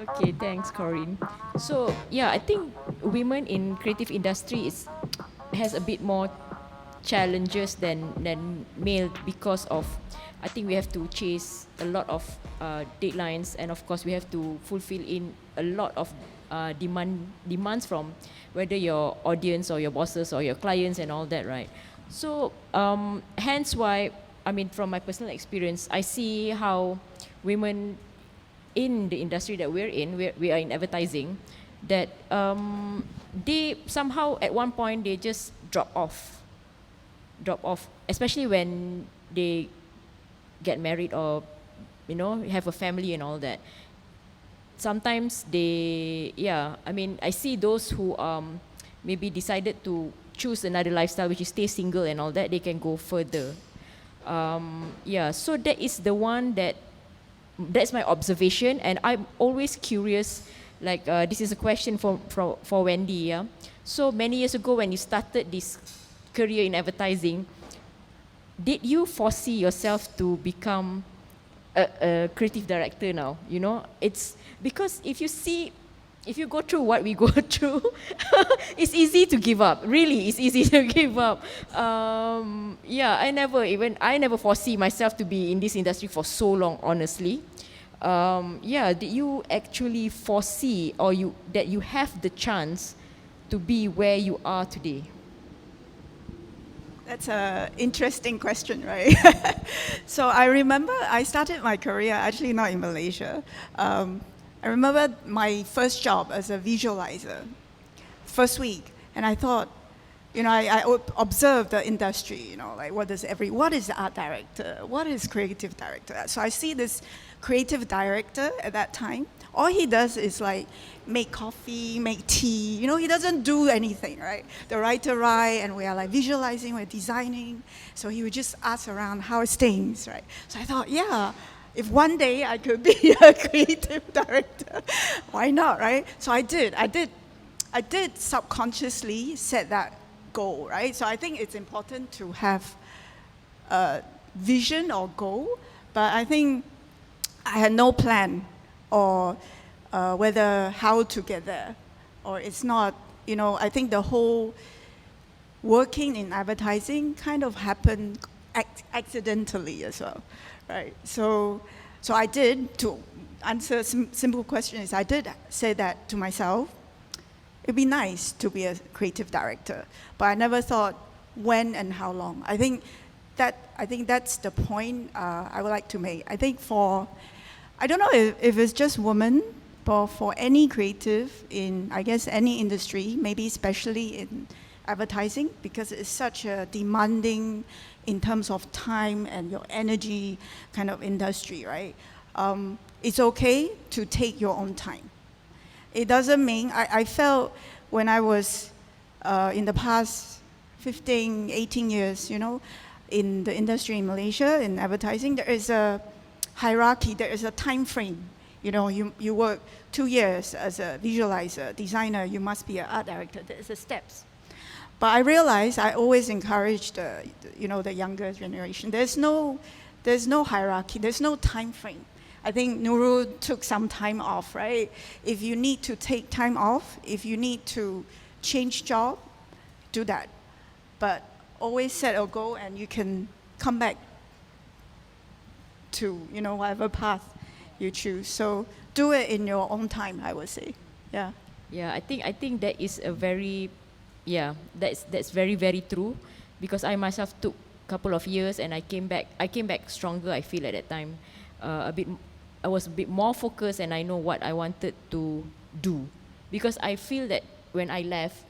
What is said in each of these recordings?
Okay, thanks, Corinne. So yeah, I think women in creative industry has a bit more challenges than male because of, I think we have to chase a lot of deadlines, and of course we have to fulfill in a lot of demands from whether your audience or your bosses or your clients and all that, right? So hence why, I mean, from my personal experience, I see how women in the industry that we're in, we are in advertising, that they somehow at one point they just drop off, especially when they get married or have a family and all that. Sometimes they, yeah, I mean, I see those who maybe decided to choose another lifestyle, which is stay single and all that, they can go further. Yeah, so that is the one that's my observation, and I'm always curious. Like this is a question for Wendy. Yeah. So many years ago, when you started this career in advertising, did you foresee yourself to become a creative director now? It's because if you go through what we go through, it's easy to give up. Really, it's easy to give up. Yeah, I never foresee myself to be in this industry for so long, honestly. Yeah, did you actually foresee that you have the chance to be where you are today? That's an interesting question, right? So I remember I started my career actually not in Malaysia. I remember my first job as a visualizer, first week, and I thought, I observed the industry, like what is the art director, what is creative director? So I see this creative director at that time. All he does is like make coffee, make tea. He doesn't do anything, right? The writer write, and we are like visualizing, we're designing. So he would just ask around how it's things, right? So I thought, yeah, if one day I could be a creative director, why not, right? So I did subconsciously set that goal, right? So I think it's important to have a vision or goal, but I think I had no plan or whether how to get there, or it's not, I think the whole working in advertising kind of happened accidentally as well, right? So I did, to answer simple question is, I did say that to myself, it'd be nice to be a creative director, but I never thought when and how long. I think that's the point I would like to make. I think I don't know if it's just women, but for any creative in, I guess, any industry, maybe especially in advertising, because it's such a demanding in terms of time and your energy kind of industry, right? It's okay to take your own time. It doesn't mean, I felt when I was in the past 15, 18 years, in the industry in Malaysia, in advertising, there is a hierarchy, there is a time frame. You work 2 years as a visualizer, designer, you must be an art director. There's steps. But I realized I always encourage the younger generation. There's no hierarchy, there's no time frame. I think Nurul took some time off, right? If you need to take time off, if you need to change job, do that. But always set a goal and you can come back to whatever path you choose. So do it in your own time, I would say. Yeah. Yeah, I think that is a very, that's very, very true, because I myself took a couple of years and I came back stronger, I feel, at that time. I was a bit more focused, and I know what I wanted to do, because I feel that when I left,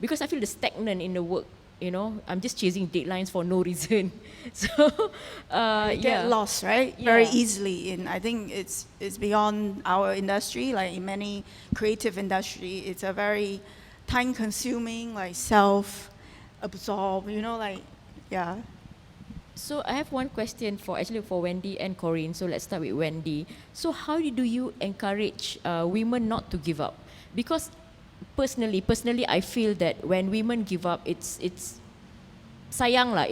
because I feel the stagnant in the work. I'm just chasing deadlines for no reason. So You get lost, right? Yeah. Very easily. I think it's beyond our industry. Like in many creative industry, it's a very time-consuming, like self-absorbed. Yeah. So I have one question for Wendy and Corinne. So let's start with Wendy. So how do you encourage women not to give up? Because personally, I feel that when women give up, it's sayang lah.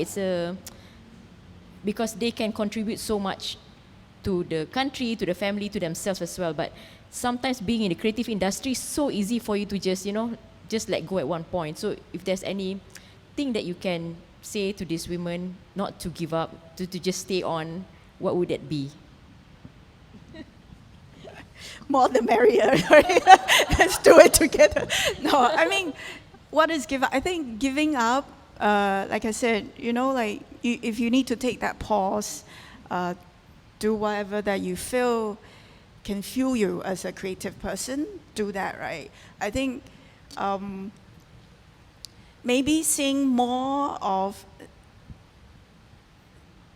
because they can contribute so much to the country, to the family, to themselves as well. But sometimes being in the creative industry is so easy for you to just, just let go at one point. So if there's anything that you can say to these women not to give up, to just stay on, what would that be? More the merrier, right? Let's do it together. No, I mean, what is give up? I think giving up, like I said, if you need to take that pause, do whatever that you feel can fuel you as a creative person, do that, right? I think maybe seeing more of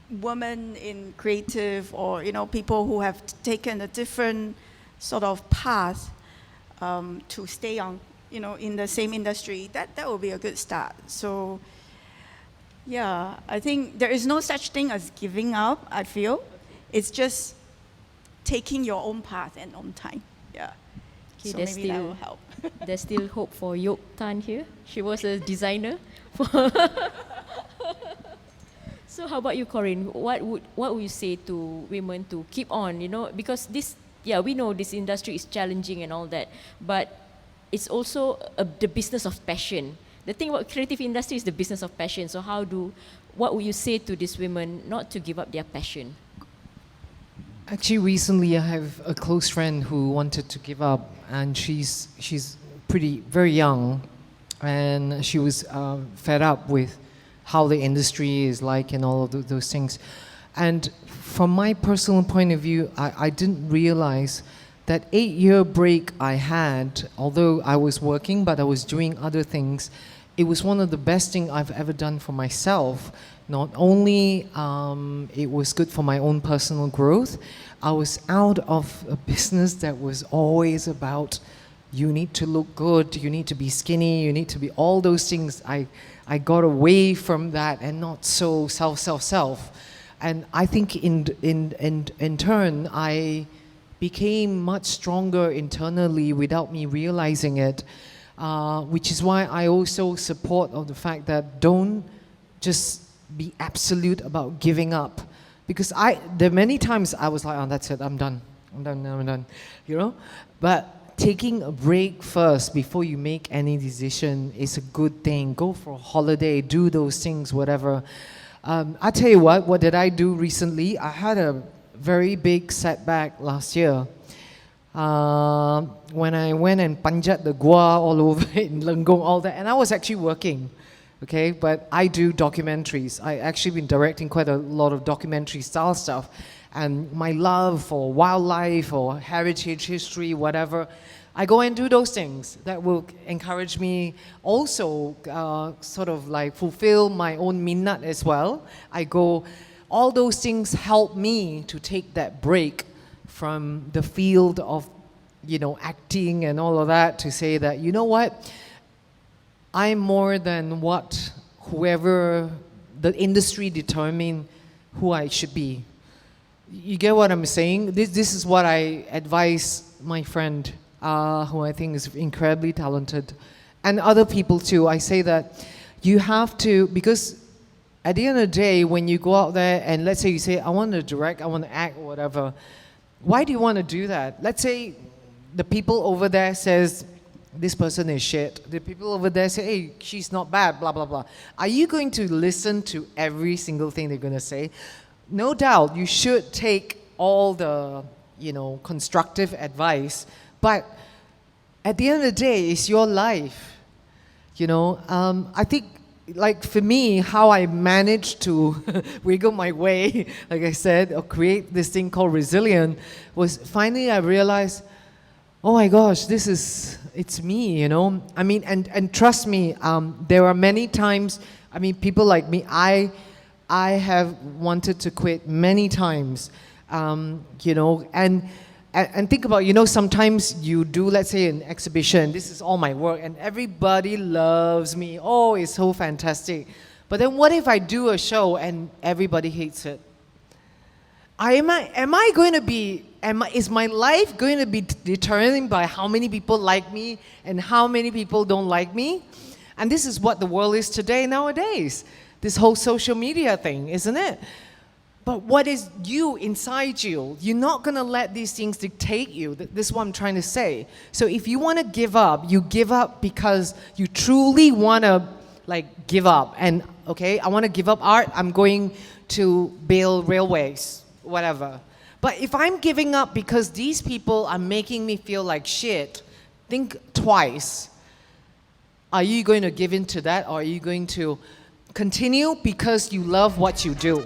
women in creative, or people who have taken a different sort of path to stay on, in the same industry, that will be a good start. So yeah, I think there is no such thing as giving up, I feel. It's just taking your own path and own time. Yeah. Okay, so maybe that will help. There's still hope for Yok Tan here. She was a designer. So how about you, Corinne? What would you say to women to keep on, because we know this industry is challenging and all that, but it's also the business of passion. The thing about creative industry is the business of passion. So what would you say to these women not to give up their passion? Actually, recently I have a close friend who wanted to give up, and she's very young, and she was fed up with how the industry is like and all of those things. And from my personal point of view, I didn't realize that 8-year break I had, although I was working, but I was doing other things, it was one of the best things I've ever done for myself. Not only it was good for my own personal growth, I was out of a business that was always about you need to look good, you need to be skinny, you need to be all those things. I got away from that and not so self. And I think in turn, I became much stronger internally without me realizing it, which is why I also support of the fact that don't just be absolute about giving up. Because there are many times I was like, oh, that's it, I'm done, But taking a break first before you make any decision is a good thing. Go for a holiday, do those things, whatever. I tell you what did I do recently? I had a very big setback last year. When I went and panjat the gua all over in Lenggong, all that, and I was actually working. Okay, but I do documentaries. I actually been directing quite a lot of documentary style stuff, and my love for wildlife or heritage, history, whatever, I go and do those things that will encourage me also sort of like fulfill my own minat as well. All those things help me to take that break from the field of, acting and all of that, to say that, you know what, I'm more than what whoever the industry determine who I should be. You get what I'm saying? This is what I advise my friend, who I think is incredibly talented, and other people too. I say that you have to, because at the end of the day, when you go out there and let's say you say, I want to direct, I want to act or whatever, why do you want to do that? Let's say the people over there says, this person is shit. The people over there say, hey, she's not bad, blah, blah, blah. Are you going to listen to every single thing they're going to say? No doubt, you should take all the, constructive advice, but at the end of the day, it's your life. I think, like for me, how I managed to wiggle my way, like I said, or create this thing called resilient, was finally I realized, oh my gosh, it's me, I mean, and trust me, there are many times, people like me, I have wanted to quit many times, and think about, sometimes you do, let's say, an exhibition, this is all my work, and everybody loves me, oh, it's so fantastic. But then what if I do a show and everybody hates it? Is my life going to be determined by how many people like me and how many people don't like me? And this is what the world is today, nowadays. This whole social media thing, isn't it? But what is you inside you? You're not gonna let these things dictate you. This is what I'm trying to say. So if you wanna give up, you give up because you truly wanna like give up. And okay, I wanna give up art, I'm going to build railways, whatever. But if I'm giving up because these people are making me feel like shit, think twice. Are you going to give in to that, or are you going to continue because you love what you do?